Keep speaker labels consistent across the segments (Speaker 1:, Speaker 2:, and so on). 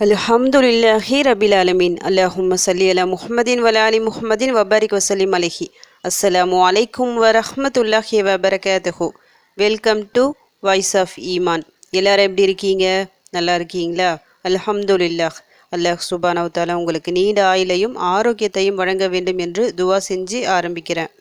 Speaker 1: அல்ஹம்துலில்லாஹி ரபில் ஆலமீன். அல்லாஹும்ம சல்லி அலா முஹம்மதின் வல அலி முஹம்மதின் வபாரிக் வசலிம் அலைஹி. அஸ்ஸலாமு அலைக்கும் வரஹ்மத்துல்லாஹி வபரகாத்துஹு. வெல்கம் டு வாய்ஸ் ஆஃப் ஈமான். எல்லாரும் எப்படி இருக்கீங்க? நல்லா இருக்கீங்களா? அல்ஹம்துலில்லாஹ். அல்லாஹ் சுப்ஹானஹு வ தஆலா உங்களுக்கு நீண்ட ஆயுளையும் ஆரோக்கியத்தையும் வழங்க வேண்டும் என்று துவா செஞ்சு ஆரம்பிக்கிறேன்.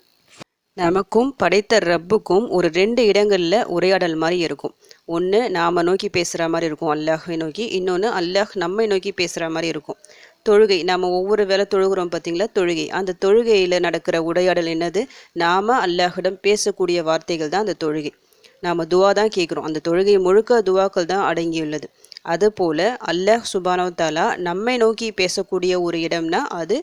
Speaker 1: நமக்கும் படைத்த ரப்புக்கும் ஒரு 2 இடங்களில் உரையாடல் மாதிரி இருக்கும். ஒன்று நாம் நோக்கி பேசுகிற மாதிரி இருக்கும் அல்லாஹை நோக்கி, இன்னொன்று அல்லாஹ் நம்மை நோக்கி பேசுகிற மாதிரி இருக்கும். தொழுகை, நாம் ஒவ்வொரு வேளை தொழுகிறோம் பார்த்தீங்களா, தொழுகை. அந்த தொழுகையில் நடக்கிற உரையாடல் என்னது? நாம் அல்லாஹிடம் பேசக்கூடிய வார்த்தைகள் தான் அந்த தொழுகை. நாம் துவா தான் கேட்குறோம். அந்த தொழுகை முழுக்க துவாக்கள் தான் அடங்கியுள்ளது. அதுபோல் அல்லாஹ் சுப்ஹானஹு வ தஆலா நம்மை நோக்கி பேசக்கூடிய ஒரு இடம்னா அது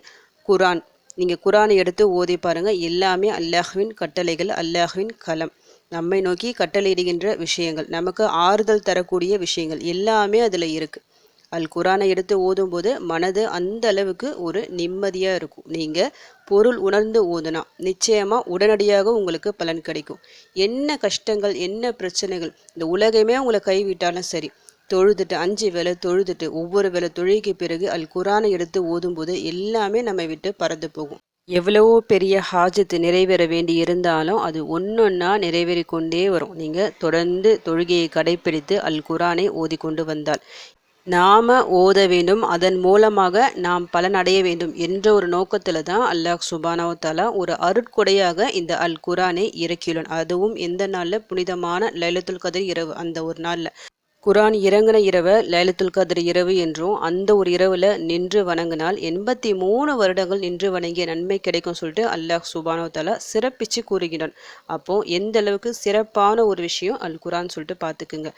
Speaker 1: குரான். நீங்கள் குரானை எடுத்து ஓதி பாருங்கள். எல்லாமே அல்லாஹ்வின் கட்டளைகள், அல்லாஹ்வின் கலம். நம்மை நோக்கி கட்டளையிடுகின்ற விஷயங்கள், நமக்கு ஆறுதல் தரக்கூடிய விஷயங்கள் எல்லாமே அதில் இருக்குது. குரானை எடுத்து ஓதும்போது மனது அந்த அளவுக்கு ஒரு நிம்மதியாக இருக்கும். நீங்கள் பொருள் உணர்ந்து ஓதுனா நிச்சயமாக உடனடியாக உங்களுக்கு பலன் கிடைக்கும். என்ன கஷ்டங்கள், என்ன பிரச்சனைகள், இந்த உலகமே உங்களை கைவிட்டாலும் சரி, தொழுதுட்டு 5 வேளை தொழுதுட்டு ஒவ்வொரு வேளை தொழுகைக்கு பிறகு குரானை எடுத்து ஓதும்போது எல்லாமே நம்மை விட்டு பறந்து போகும். எவ்வளவோ பெரிய ஹாஜத்து நிறைவேற வேண்டி இருந்தாலும் அது ஒன்றொன்னா நிறைவேறி கொண்டே வரும். நீங்கள் தொடர்ந்து தொழுகையை கடைப்பிடித்து குரானை ஓதிக்கொண்டு வந்தால். நாம் ஓத வேண்டும், அதன் மூலமாக நாம் பலனடைய வேண்டும் என்ற ஒரு நோக்கத்தில் தான் அல்லாஹ் சுப்ஹானஹு வ தஆலா ஒரு அருட்கொடையாக இந்த குரானை இறக்கியுள்ளான். அதுவும் எந்த நாளில்? புனிதமான லைலத்துல் கத்ர் இரவு. அந்த ஒரு நாளில் குரான் இறங்கின இரவை லைலத்துல் கத்ர் இரவு என்றும், அந்த ஒரு இரவில் நின்று வணங்கினால் 83 வருடங்கள் நின்று வணங்கிய நன்மை கிடைக்கும் சொல்லிட்டு அல்லாஹ் சுப்ஹானஹு வ தஆலா சிறப்பித்து கூறுகிறான். அப்போது எந்த அளவுக்கு சிறப்பான ஒரு விஷயம் குரான் சொல்லிட்டு பார்த்துக்குங்க.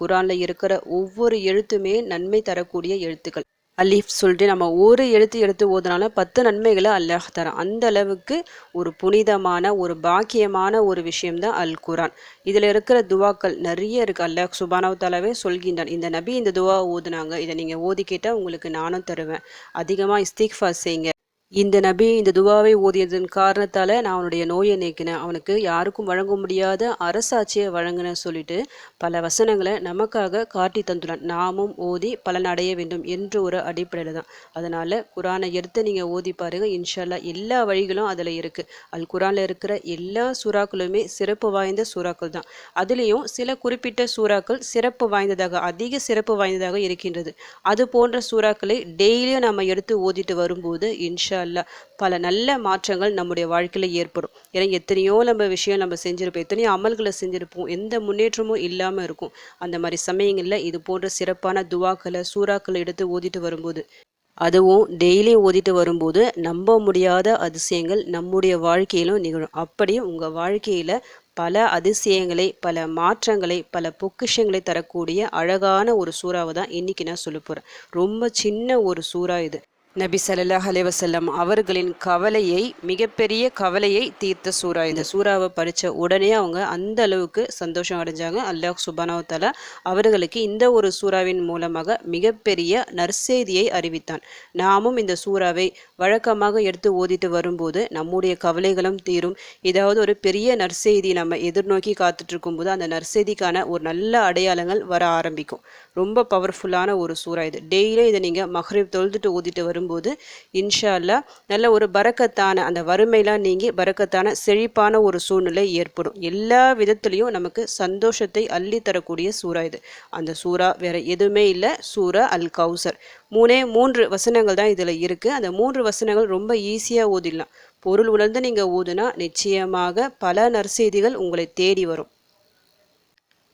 Speaker 1: குரானில் இருக்கிற ஒவ்வொரு எழுத்துமே நன்மை தரக்கூடிய எழுத்துக்கள். அலிஃப் சொல்லிட்டு நம்ம ஒரு எழுத்து எடுத்து ஓதுனாலும் 10 நன்மைகளை அல்லாஹ் தரான். அந்த அளவுக்கு ஒரு புனிதமான, ஒரு பாக்கியமான ஒரு விஷயம்தான் குரான். இதில் இருக்கிற துவாக்கள் நிறைய இருக்குது. அல்லாஹ் சுப்ஹானஹு வ தஆலாவே சொல்கின்றான், இந்த நபி இந்த துவா ஓதுனாங்க, இதை நீங்கள் ஓதி கேட்டால் உங்களுக்கு நானும் தருவேன். அதிகமாக இஸ்திக்ஃபார் செய்யுங்க. இந்த நபி இந்த துவாவை ஓதியதன் காரணத்தால் நான் அவனுடைய நோயை நீக்கினேன், அவனுக்கு யாருக்கும் வழங்க முடியாத அரசாட்சியை வழங்கினேன் சொல்லிட்டு பல வசனங்களை நமக்காக காட்டி தந்துள்ளான். நாமும் ஓதி பலன் அடைய வேண்டும் என்ற ஒரு அடிப்படையில் தான். அதனால் குரானை எடுத்து நீங்கள் ஓதி பாருங்கள். இன்ஷா அல்லாஹ் எல்லா வழிகளும் அதில் இருக்குது. குரானில் இருக்கிற எல்லா சூறாக்களுமே சிறப்பு வாய்ந்த சூறாக்கள் தான். அதுலேயும் சில குறிப்பிட்ட சூறாக்கள் சிறப்பு வாய்ந்ததாக, அதிக சிறப்பு வாய்ந்ததாக இருக்கின்றது. அது போன்ற சூறாக்களை டெய்லியும் நம்ம எடுத்து ஓதிட்டு வரும்போது இன்ஷா அல்லாஹ் பல நல்ல மாற்றங்கள் நம்முடைய வாழ்க்கையில் ஏற்படும். ஏன்னா எத்தனையோ விஷயம் நம்ம செஞ்சுருப்போம், எத்தனையோ அமல்களை செஞ்சுருப்போம், எந்த முன்னேற்றமும் இல்லாமல் இருக்கும். அந்த மாதிரி சமயங்களில் இது போன்ற சிறப்பான துவாக்களை, சூறாக்களை எடுத்து ஓதிட்டு வரும்போது, அதுவும் டெய்லி ஓதிட்டு வரும்போது நம்ப முடியாத அதிசயங்கள் நம்முடைய வாழ்க்கையிலும் நிகழும். அப்படியே உங்கள் வாழ்க்கையில் பல அதிசயங்களை, பல மாற்றங்களை, பல பொக்கிஷங்களை தரக்கூடிய அழகான ஒரு சூறாவை தான் இன்றைக்கி நான் சொல்ல போகிறேன். ரொம்ப சின்ன ஒரு சூறா இது. நபி ஸல்லல்லாஹு அலைஹி வஸல்லம் அவர்களின் கவலையை, மிகப்பெரிய கவலையை தீர்த்த சூறா. இந்த சூறாவை படித்த உடனே அவங்க அந்த அளவுக்கு சந்தோஷம் அடைஞ்சாங்க. அல்லாஹ் சுப்ஹானஹு வ தஆலா அவர்களுக்கு இந்த ஒரு சூறாவின் மூலமாக மிகப்பெரிய நற்செய்தியை அறிவித்தான். நாமும் இந்த சூறாவை வழக்கமாக எடுத்து ஓதிட்டு வரும்போது நம்முடைய கவலைகளும் தீரும். ஏதாவது ஒரு பெரிய நற்செய்தி நம்ம எதிர்நோக்கி காத்துட்ருக்கும் போது அந்த நற்செய்திக்கான ஒரு நல்ல அடையாளங்கள் வர ஆரம்பிக்கும். ரொம்ப பவர்ஃபுல்லான ஒரு சூறா இது. டெய்லியும் இதை நீங்கள் மக்ரிப் தொழுதுட்டு ஓதிட்டு வரும்போது இன்ஷா அல்லாஹ் நல்ல ஒரு பரக்கத்தான, அந்த வறுமையெல்லாம் நீங்கி பரக்கத்தான செழிப்பான ஒரு சூழ்நிலை ஏற்படும். எல்லா விதத்துலேயும் நமக்கு சந்தோஷத்தை அள்ளி தரக்கூடிய சூறா இது. அந்த சூறா வேற எதுவுமே இல்லை, சூறா கௌசர். 3 வசனங்கள் தான் இதில் இருக்குது. அந்த 3 வசனங்கள் ரொம்ப ஈஸியாக ஓதிடலாம். பொருள் உணர்ந்து நீங்கள் ஓதுனா நிச்சயமாக பல நற்செய்திகள் உங்களை தேடி வரும்.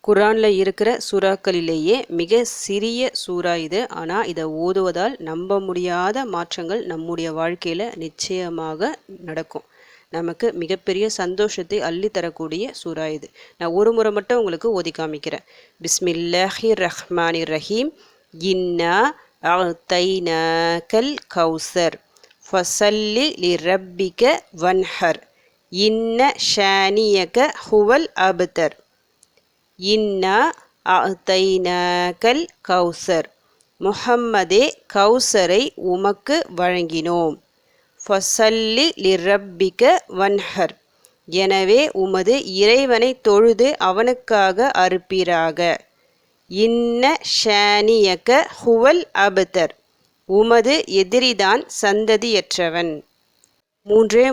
Speaker 1: குரானில் இருக்கிற சூறாக்களிலேயே மிக சிறிய சூறா இது. ஆனால் இதை ஓதுவதால் நம்ப முடியாத மாற்றங்கள் நம்முடைய வாழ்க்கையில் நிச்சயமாக நடக்கும். நமக்கு மிகப்பெரிய சந்தோஷத்தை அள்ளி தரக்கூடிய சூறா இது. நான் ஒரு முறை மட்டும் உங்களுக்கு ஓதி காமிக்கிறேன். பிஸ்மில்லாஹிர் ரஹ்மானிர் ரஹீம். இன்னா அஅதைனாக்கல் கௌசர் ஃபஸல்லி லிரப்பிக வன்ஹர் இன்ன ஷானியக ஹுவல் அப்தர். இன்னா அஅதைனாக்கல் கௌசர். முஹம்மதே, கௌசரை உமக்கு வழங்கினோம். ஃபஸல்லி லிரப்பிக வன்ஹர். எனவே உமது இறைவனை தொழுது அவனுக்காக அறுப்பீராக. இன்ன ஷானியக ஹுவல் அபுதர், உமது எதிரிதான் சந்ததியற்றவன்.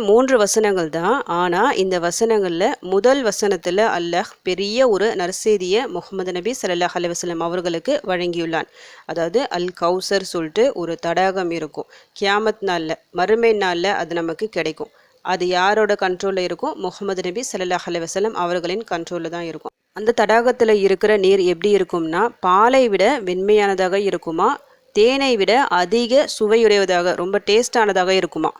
Speaker 1: மூன்று வசனங்கள் தான். ஆனால் இந்த வசனங்களில் முதல் வசனத்தில் அல்லாஹ் பெரிய ஒரு நற்செய்தியை முகமது நபி ஸல்லல்லாஹு அலைஹி வஸல்லம் அவர்களுக்கு வழங்கியுள்ளான். அதாவது அல் கௌசர் சொல்லிட்டு ஒரு தடாகம் இருக்கும். கியாமத் நாளில், மறுமை நாளில் அது நமக்கு கிடைக்கும். அது யாரோட கண்ட்ரோலில் இருக்கும்? முகமது நபி ஸல்லல்லாஹு அலைஹி வஸல்லம் அவர்களின் கண்ட்ரோலில் தான் இருக்கும். அந்த தடாகத்தில் இருக்கிற நீர் எப்படி இருக்கும்னா, பாலை விட வெண்மையானதாக இருக்குமா, தேனை விட அதிக சுவையுடையதாக, ரொம்ப டேஸ்டானதாக இருக்குமா.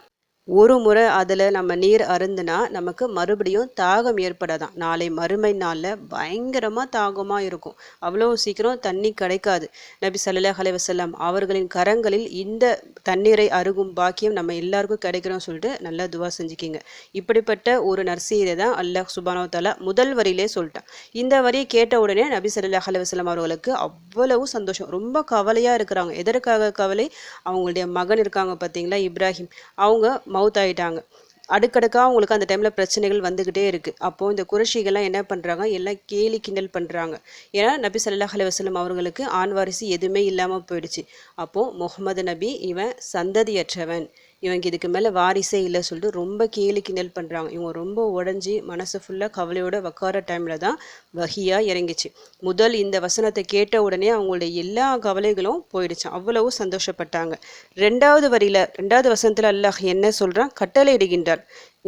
Speaker 1: ஒரு முறை அதில் நம்ம நீர் அருந்துனா நமக்கு மறுபடியும் தாகம் ஏற்படாதான். நாளை மறுமை நாளில் பயங்கரமாக தாகமாக இருக்கும். அவ்வளோ சீக்கிரம் தண்ணி கிடைக்காது. நபி ஸல்லல்லாஹு அலைஹி வஸல்லம் அவர்களின் கரங்களில் இந்த தண்ணீரை அருகும் பாக்கியம் நம்ம எல்லாருக்கும் கிடைக்கணும்னு சொல்லிட்டு நல்லா துவா செஞ்சுக்கிங்க. இப்படிப்பட்ட ஒரு நற்செய்தியை தான் அல்லாஹ் சுப்ஹானஹு வ தஆலா முதல் வரியிலே சொல்லிட்டான். இந்த வரியை கேட்ட உடனே நபி ஸல்லல்லாஹு அலைஹி வஸல்லம் அவர்களுக்கு அவ்வளவு சந்தோஷம். ரொம்ப கவலையாக இருக்கிறாங்க. எதற்காக கவலை? அவங்களுடைய மகன் இருக்காங்க பார்த்தீங்களா, இப்ராஹிம், அவங்க மவுத் ஆகிட்டாங்க. அடுக்கடுக்காக அவங்களுக்கு அந்த டைமில் பிரச்சனைகள் வந்துக்கிட்டே இருக்குது. அப்போது இந்த குறைஷிகள்லாம் என்ன பண்ணுறாங்க, எல்லாம் கேலி கிண்டல் பண்ணுறாங்க. ஏன்னா நபி ஸல்லல்லாஹு அலைஹி வஸல்லம் அவர்களுக்கு ஆண் வாரிசு எதுவுமே இல்லாமல் போயிடுச்சு. அப்போது முகமது நபி இவன் சந்ததியற்றவன், இவங்க இதுக்கு மேலே வாரிசே இல்லை சொல்லிட்டு ரொம்ப கேலி கிண்டல் பண்ணுறாங்க. இவங்க ரொம்ப உடஞ்சி மனசு ஃபுல்லாக கவலையோட உட்கார டைமில் தான் வஹியாக இறங்கிச்சு. முதல் இந்த வசனத்தை கேட்ட உடனே அவங்களுடைய எல்லா கவலைகளும் போயிடுச்சு. அவ்வளவு சந்தோஷப்பட்டாங்க. ரெண்டாவது வசனத்தில் அல்லாஹ் என்ன சொல்கிறான்? கட்டளை இடுகின்றார்,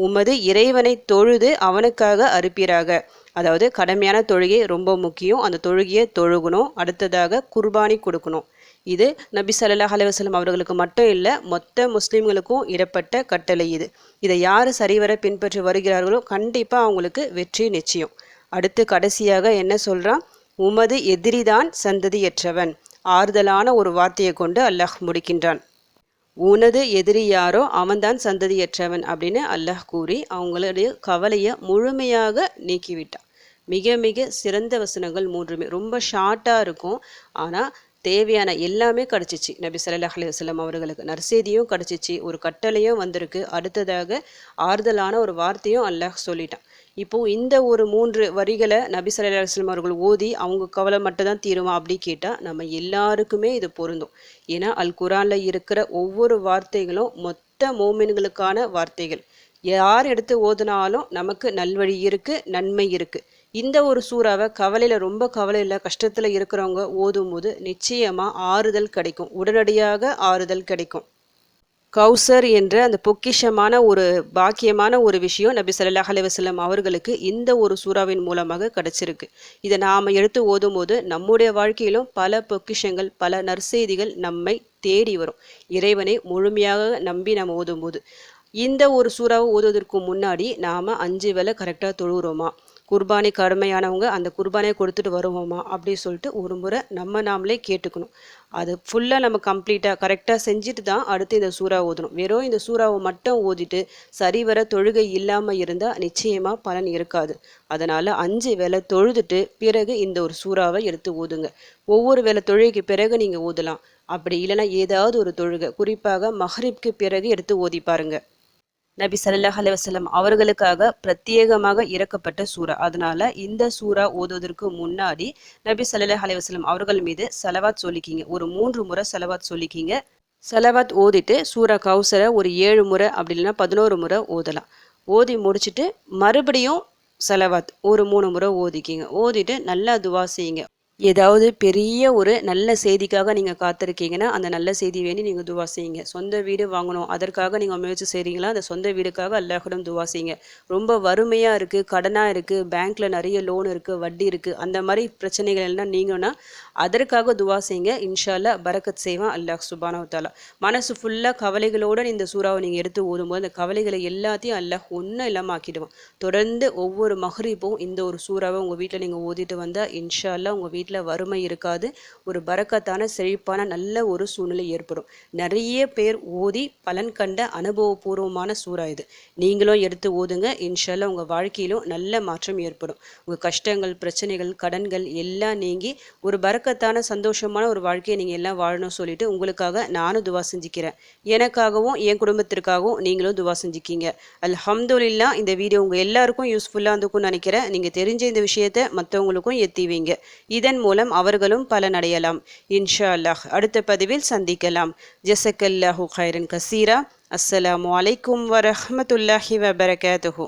Speaker 1: உமது இறைவனை தொழுது அவனுக்காக அறுப்பீராக. அதாவது கடமையான தொழுகை ரொம்ப முக்கியம். அந்த தொழுகையை தொழுகணும். அடுத்ததாக குர்பானி கொடுக்கணும். இது நபி ஸல்லல்லாஹு அலைஹி வஸல்லம் அவர்களுக்கு மட்டும் இல்லை, மொத்த முஸ்லீம்களுக்கும் இடப்பட்ட கட்டளை இது. இதை யார் சரிவர பின்பற்றி வருகிறார்களோ கண்டிப்பாக அவங்களுக்கு வெற்றி நிச்சயம். அடுத்து கடைசியாக என்ன சொல்கிறான்? உமது எதிரிதான் சந்ததியற்றவன். ஆறுதலான ஒரு வார்த்தையை கொண்டு அல்லாஹ் முடிக்கின்றான். உனது எதிரி யாரோ அவன்தான் சந்ததியற்றவன் அப்படின்னு அல்லாஹ் கூறி அவங்களுடைய கவலையை முழுமையாக நீக்கிவிட்டான். மிக மிக சிறந்த வசனங்கள் மூன்றுமே. ரொம்ப ஷார்ட்டாக இருக்கும், ஆனால் தேவையான எல்லாமே கிடச்சிச்சு. நபி ஸல்லல்லாஹு அலைஹி வஸல்லம் அவர்களுக்கு நற்செய்தியும் கிடச்சிச்சு, ஒரு கட்டளையும் வந்திருக்கு, அடுத்ததாக ஆறுதலான ஒரு வார்த்தையும் அல்லாஹ் சொல்லிட்டான். இப்போது இந்த ஒரு 3 வரிகளை நபி ஸல்லல்லாஹு அலைஹி வஸல்லம் அவர்கள் ஓதி அவங்க கவலை மட்டும் தான் தீருமா அப்படி கேட்டால் நம்ம எல்லாருக்குமே இது பொருந்தும். ஏன்னா அல் குரானில் இருக்கிற ஒவ்வொரு வார்த்தைகளும் மொத்த மோமின்களுக்கான வார்த்தைகள். யார் எடுத்து ஓதுனாலும் நமக்கு நல்வழி இருக்குது, நன்மை இருக்குது. இந்த ஒரு சூறாவை கவலையில், ரொம்ப கவலையில் கஷ்டத்தில் இருக்கிறவங்க ஓதும் போது நிச்சயமாக ஆறுதல் கிடைக்கும். உடனடியாக ஆறுதல் கிடைக்கும். கௌசர் என்ற அந்த பொக்கிஷமான ஒரு பாக்கியமான ஒரு விஷயம் நபி ஸல்லல்லாஹு அலைஹி வஸல்லம் அவர்களுக்கு இந்த ஒரு சூறாவின் மூலமாக கிடைச்சிருக்கு. இதை நாம் எடுத்து ஓதும் போது நம்முடைய வாழ்க்கையிலும் பல பொக்கிஷங்கள், பல நற்செய்திகள் நம்மை தேடி வரும். இறைவனை முழுமையாக நம்பி நம்ம ஓதும்போது. இந்த ஒரு சூறாவை ஓதுவதற்கு முன்னாடி நாம் 5 வேளை கரெக்டாக தொழுகிறோமா, குர்பானி கடமையானவங்க அந்த குர்பானியை கொடுத்துட்டு வருவோமா அப்படி சொல்லிட்டு ஒரு முறை நாமளே கேட்டுக்கணும். அது ஃபுல்லாக நம்ம கம்ப்ளீட்டாக கரெக்டாக செஞ்சுட்டு தான் அடுத்து இந்த சூறா ஓதணும். வெறும் இந்த சூறாவை மட்டும் ஓதிட்டு சரிவர தொழுகை இல்லாமல் இருந்தால் நிச்சயமாக பலன் இருக்காது. அதனால் 5 வேளை தொழுதுட்டு பிறகு இந்த ஒரு சூறாவை எடுத்து ஓதுங்க. ஒவ்வொரு வேளை தொழுகைக்கு பிறகு நீங்கள் ஓதலாம். அப்படி இல்லைன்னா ஏதாவது ஒரு தொழுகை, குறிப்பாக மஹ்ரிப்க்கு பிறகு எடுத்து ஓதி பாருங்க. நபி ஸல்லல்லாஹு அலைஹி வஸல்லம் அவர்களுக்காக பிரத்யேகமாக இறக்கப்பட்ட சூரா. அதனால இந்த சூரா ஓதுவதற்கு முன்னாடி நபி ஸல்லல்லாஹு அலைஹி வஸல்லம் அவர்கள் மீது ஸலவாத் சொல்லிக்கிங்க. ஒரு 3 முறை ஸலவாத் சொல்லிக்கிங்க. ஸலவாத் ஓதிட்டு சூரா கௌசரை ஒரு 7 முறை அப்படி இல்லைன்னா 11 முறை ஓதலாம். ஓதி முடிச்சுட்டு மறுபடியும் ஸலவாத் ஒரு 3 முறை ஓதிக்கிங்க. ஓதிட்டு நல்லா துவா செய்யுங்க. ஏதாவது பெரிய ஒரு நல்ல செய்திக்காக நீங்கள் காத்திருக்கீங்கன்னா அந்த நல்ல செய்தி வேண்டி நீங்கள் துவா செய்யுங்க. சொந்த வீடு வாங்கணும், அதற்காக நீங்கள் முயற்சி செய்கிறீங்களா, அந்த சொந்த வீடுக்காக அல்லாஹ்விடம் துவா செய்யுங்க. ரொம்ப வறுமையாக இருக்குது, கடனாக இருக்குது, பேங்க்கில் நிறைய லோன் இருக்குது, வட்டி இருக்குது, அந்த மாதிரி பிரச்சனைகள் எல்லாம் நீங்கன்னா அதற்காக துவா செய்யுங்க. இன்ஷா அல்லாஹ் பரக்கத் செய்வான் அல்லாஹ் சுப்ஹானஹு வ தஆலா. மனசு ஃபுல்லாக கவலைகளோடு இந்த சூறாவை நீங்கள் எடுத்து ஓதும்போது அந்த கவலைகளை எல்லாத்தையும் அல்லாஹ் ஒன்றும் இல்லாமல் ஆக்கிடுவான். தொடர்ந்து ஒவ்வொரு மஹ்ரிப்பும் இந்த ஒரு சூறாவை உங்கள் வீட்டில் நீங்கள் ஓதிட்டு வந்தால் இன்ஷா அல்லாஹ் உங்கள் வீட்டில் வறுமை இருக்காது. ஒரு பரக்கத்தான செழிப்பான நல்ல ஒரு சூழ்நிலை ஏற்படும். நிறைய பேர் ஓதி பலன் கண்ட அனுபவபூர்வமான சூறா இது. நீங்களும் எடுத்து ஓதுங்க. இன்ஷா அல்லாஹ் உங்கள் வாழ்க்கையிலும் நல்ல மாற்றம் ஏற்படும். உங்கள் கஷ்டங்கள், பிரச்சனைகள், கடன்கள் எல்லாம் நீங்கி ஒரு பரக்கத்தான சந்தோஷமான ஒரு வாழ்க்கையை நீங்கள் எல்லாம் வாழணும் சொல்லிட்டு உங்களுக்காக நானும் துவா செஞ்சுக்கிறேன். எனக்காகவும் என் குடும்பத்திற்காகவும் நீங்களும் துவா செஞ்சுக்கிங்க. அல்ஹம்துலில்லாஹ். இந்த வீடியோ உங்கள் எல்லாருக்கும் யூஸ்ஃபுல்லாக இருந்துக்கும்னு நினைக்கிறேன். நீங்கள் தெரிஞ்ச இந்த விஷயத்தை மற்றவங்களுக்கும் எத்தி வைங்க. இதன் இதன் மூலம் அவர்களும் பலனடையலாம். இன்ஷா அல்லாஹ் அடுத்த பதிவில் சந்திக்கலாம். ஜஸக்கல்லாஹு கைரன் கசீரா. அஸ்ஸலாமு அலைக்கும் வரஹ்மத்துல்லாஹி வபரகாத்துஹு.